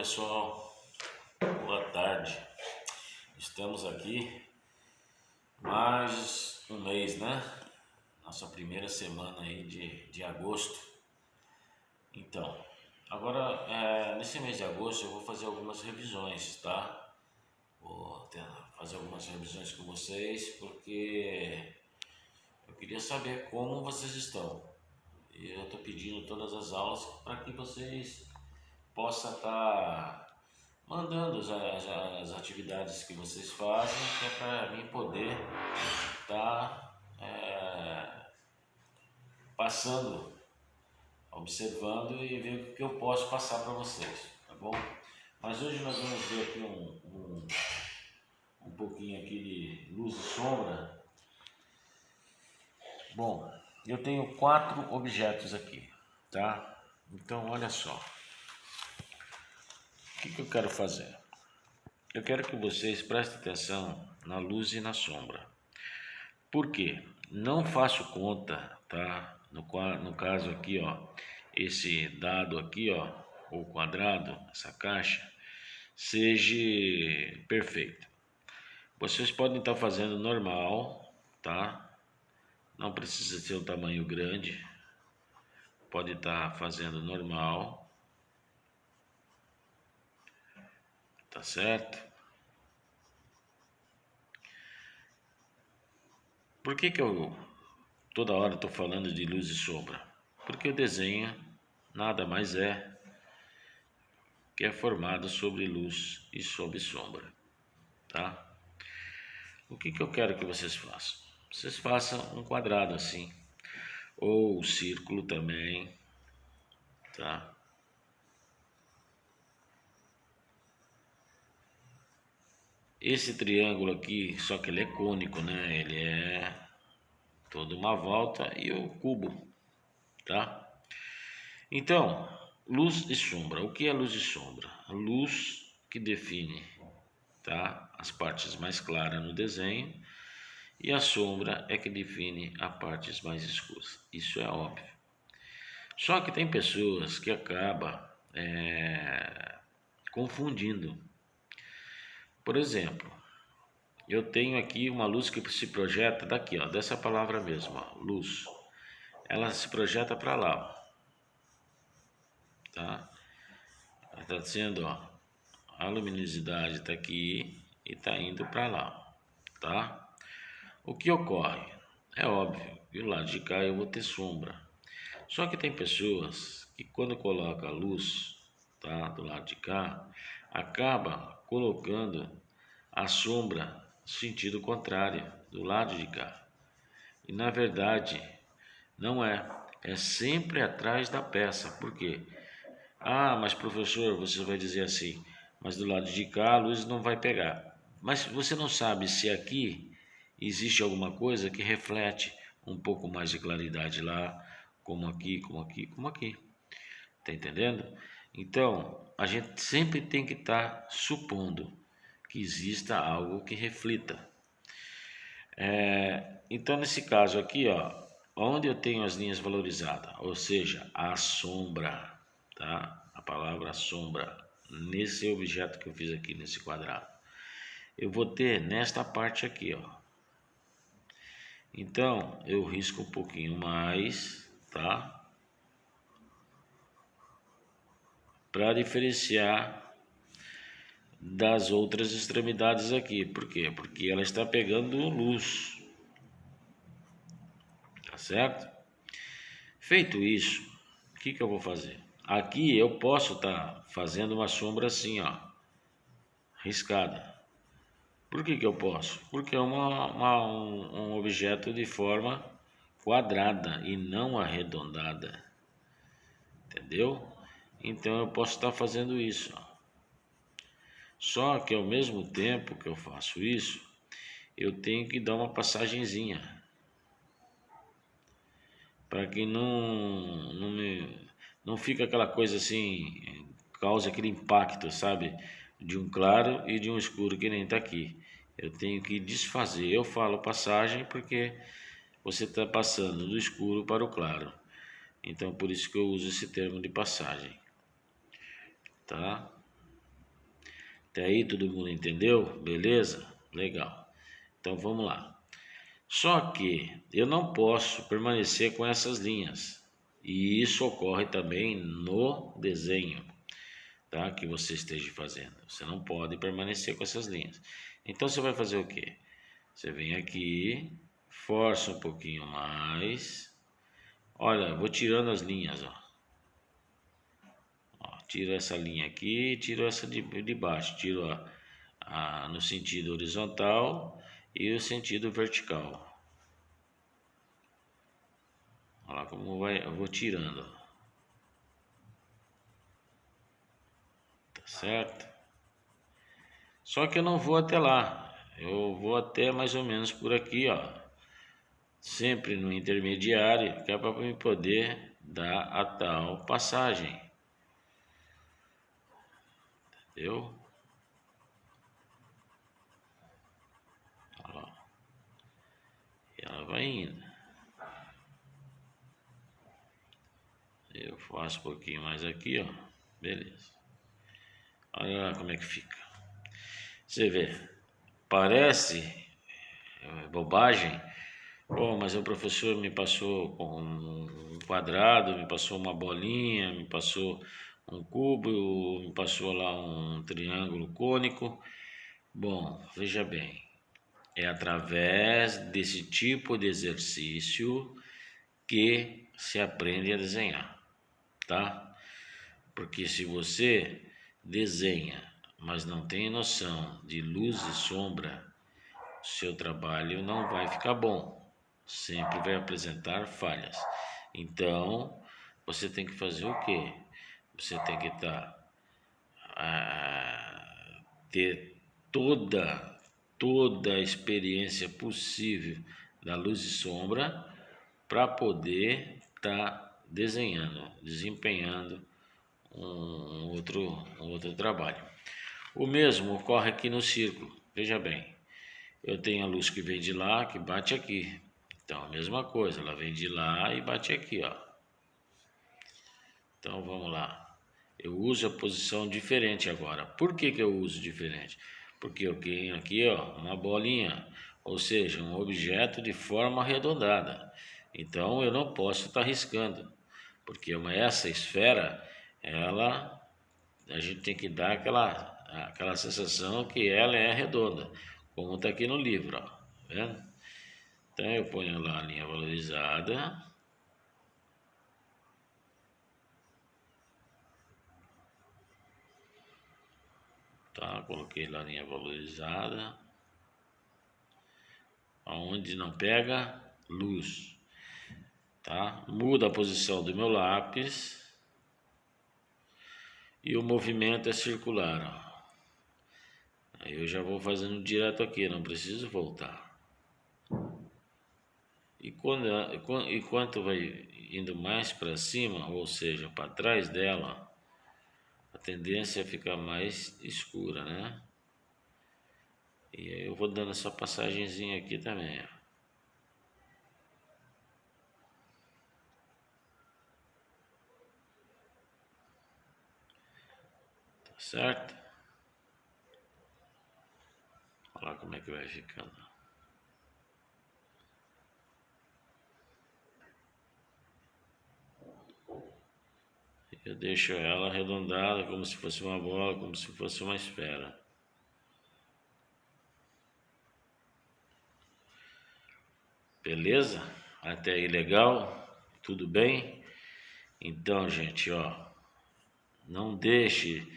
pessoal, boa tarde. Estamos aqui mais um mês, né? Nossa primeira semana aí de agosto. Então, agora nesse mês de agosto eu vou fazer algumas revisões, tá? Vou fazer algumas revisões com vocês porque eu queria saber como vocês estão. E eu estou pedindo todas as aulas para que vocês possam estar mandando as atividades que vocês fazem, que é para mim poder estar passando, observando e ver o que eu posso passar para vocês, tá bom? Mas hoje nós vamos ver aqui um pouquinho aqui de luz e sombra. Bom, eu tenho 4 objetos aqui, tá? Então olha só, o que eu quero fazer? Eu quero que vocês prestem atenção na luz e na sombra. Por quê? Não faço conta, tá? No caso aqui, ó, esse dado aqui, ó, ou quadrado, essa caixa, seja perfeito. Vocês podem estar fazendo normal, tá? Não precisa ser um tamanho grande. Pode estar fazendo normal, tá certo? Por que eu toda hora estou falando de luz e sombra? Porque o desenho nada mais é que é formado sobre luz e sobre sombra, tá? O que eu quero que vocês façam? Vocês façam um quadrado assim, ou círculo também, tá? Esse triângulo aqui, só que ele é cônico, né? Ele é toda uma volta e o cubo, tá? Então, luz e sombra. O que é luz e sombra? A luz que define, tá? As partes mais claras no desenho e a sombra é que define as partes mais escuras. Isso é óbvio. Só que tem pessoas que acabam confundindo. Por exemplo, eu tenho aqui uma luz que se projeta daqui, ó, dessa palavra mesmo, ó, luz. Ela se projeta para lá, ó, tá? Ela está sendo, ó, a luminosidade está aqui e está indo para lá, tá? O que ocorre? É óbvio que do lado de cá eu vou ter sombra. Só que tem pessoas que quando coloca a luz, tá, do lado de cá, acaba colocando a sombra no sentido contrário, do lado de cá. E na verdade não é, é sempre atrás da peça. Por quê? Ah, mas professor, você vai dizer assim, mas do lado de cá a luz não vai pegar. Mas você não sabe se aqui existe alguma coisa que reflete um pouco mais de claridade lá, como aqui, como aqui, como aqui. Tá entendendo? Então, a gente sempre tem que estar supondo que exista algo que reflita. Então, nesse caso aqui, ó, onde eu tenho as linhas valorizadas, ou seja, a sombra, tá? A palavra sombra, nesse objeto que eu fiz aqui, nesse quadrado, eu vou ter nesta parte aqui, ó. Então, eu risco um pouquinho mais, tá? Para diferenciar das outras extremidades aqui. Por quê? Porque ela está pegando luz, tá certo? Feito isso, o que eu vou fazer? Aqui eu posso estar fazendo uma sombra assim, ó, riscada. Por que eu posso? Porque é um objeto de forma quadrada e não arredondada, entendeu? Então eu posso estar fazendo isso, ó. Só que ao mesmo tempo que eu faço isso, eu tenho que dar uma passagenzinha para que não fica aquela coisa assim, causa aquele impacto, sabe? De um claro e de um escuro que nem está aqui. Eu tenho que desfazer. Eu falo passagem porque você está passando do escuro para o claro. Então por isso que eu uso esse termo de passagem, tá? Até aí todo mundo entendeu? Beleza? Legal. Então vamos lá. Só que eu não posso permanecer com essas linhas. E isso ocorre também no desenho, tá? Que você esteja fazendo. Você não pode permanecer com essas linhas. Então você vai fazer o quê? Você vem aqui, força um pouquinho mais. Olha, eu vou tirando as linhas, ó. Tiro essa linha aqui, tiro essa de baixo, tiro no sentido horizontal e o sentido vertical. Olha lá como vai, eu vou tirando. Tá certo? Só que eu não vou até lá. Eu vou até mais ou menos por aqui, ó. Sempre no intermediário, que é para eu poder dar a tal passagem. Entendeu? Olha lá. E ela vai indo. Eu faço um pouquinho mais aqui, ó. Beleza. Olha lá como é que fica. Você vê, parece bobagem. Bom, mas o professor me passou um quadrado, me passou uma bolinha, me passou um cubo, me passou lá um triângulo cônico. Bom, veja bem, é através desse tipo de exercício que se aprende a desenhar, tá? Porque se você desenha, mas não tem noção de luz e sombra, seu trabalho não vai ficar bom. Sempre vai apresentar falhas. Então, você tem que fazer o quê? Você tem que ter toda a experiência possível da luz e sombra para poder estar desenhando, desempenhando um outro trabalho. O mesmo ocorre aqui no círculo. Veja bem, eu tenho a luz que vem de lá, que bate aqui. Então, a mesma coisa, ela vem de lá e bate aqui, ó. Então, vamos lá. Eu uso a posição diferente agora. Por que eu uso diferente? Porque eu tenho aqui, ó, uma bolinha, ou seja, um objeto de forma arredondada. Então, eu não posso estar riscando, porque essa esfera, a gente tem que dar aquela sensação que ela é redonda, como está aqui no livro, ó, tá vendo? Então eu ponho lá a linha valorizada, tá? Coloquei lá a linha valorizada, aonde não pega luz, tá? Muda a posição do meu lápis e o movimento é circular, ó. Aí eu já vou fazendo direto aqui, não preciso voltar. E enquanto vai indo mais para cima, ou seja, para trás dela, a tendência é ficar mais escura, né? E aí eu vou dando essa passagenzinha aqui também, ó. Tá certo? Olha lá como é que vai ficando. Eu deixo ela arredondada como se fosse uma bola, como se fosse uma esfera. Beleza? Até aí legal? Tudo bem? Então, gente, ó, não deixe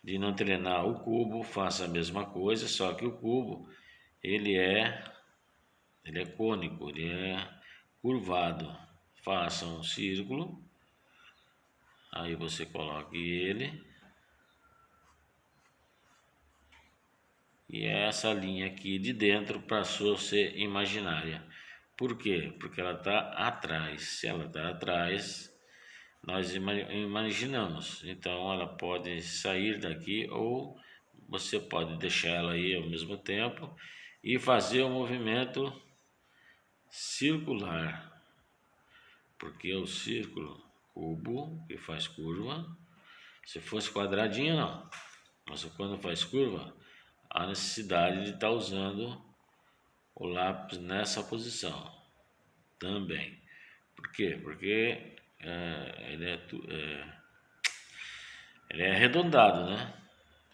de não treinar o cubo, faça a mesma coisa, só que o cubo, ele é cônico, ele é curvado. Faça um círculo, aí você coloque ele, e essa linha aqui de dentro passou a ser imaginária. Por quê? Porque ela está atrás. Se ela está atrás, nós imaginamos. Então ela pode sair daqui ou você pode deixar ela aí ao mesmo tempo e fazer o movimento circular. Porque o círculo, cubo, que faz curva. Se fosse quadradinho, não. Mas quando faz curva, há necessidade de estar usando o lápis nessa posição também. Por quê? Porque ele é arredondado, né?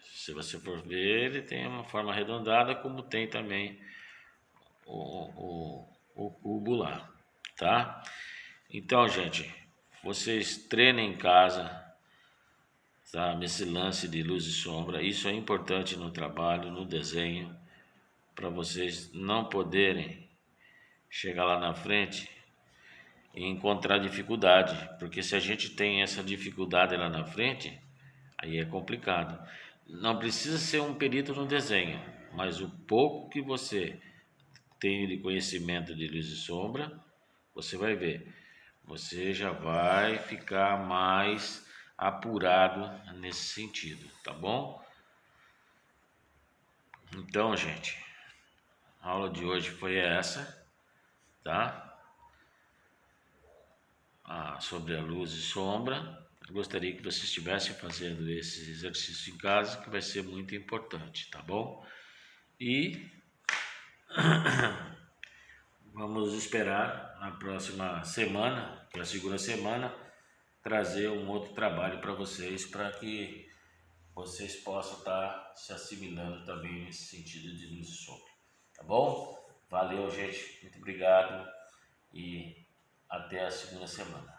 Se você for ver, ele tem uma forma arredondada, como tem também o cubo lá, tá? Então, gente, vocês treinem em casa, sabe? Esse lance de luz e sombra, isso é importante no trabalho, no desenho, para vocês não poderem chegar lá na frente e encontrar dificuldade, porque se a gente tem essa dificuldade lá na frente, aí é complicado. Não precisa ser um perito no desenho, mas o pouco que você tem de conhecimento de luz e sombra, você vai ver. Você já vai ficar mais apurado nesse sentido, tá bom? Então, gente, a aula de hoje foi essa, tá? Sobre a luz e sombra. Eu gostaria que vocês estivessem fazendo esse exercício em casa, que vai ser muito importante, tá bom? E vamos esperar na próxima semana, que é a segunda semana, trazer um outro trabalho para vocês, para que vocês possam estar se assimilando também nesse sentido de luz e sombra, tá bom? Valeu, gente, muito obrigado e até a segunda semana.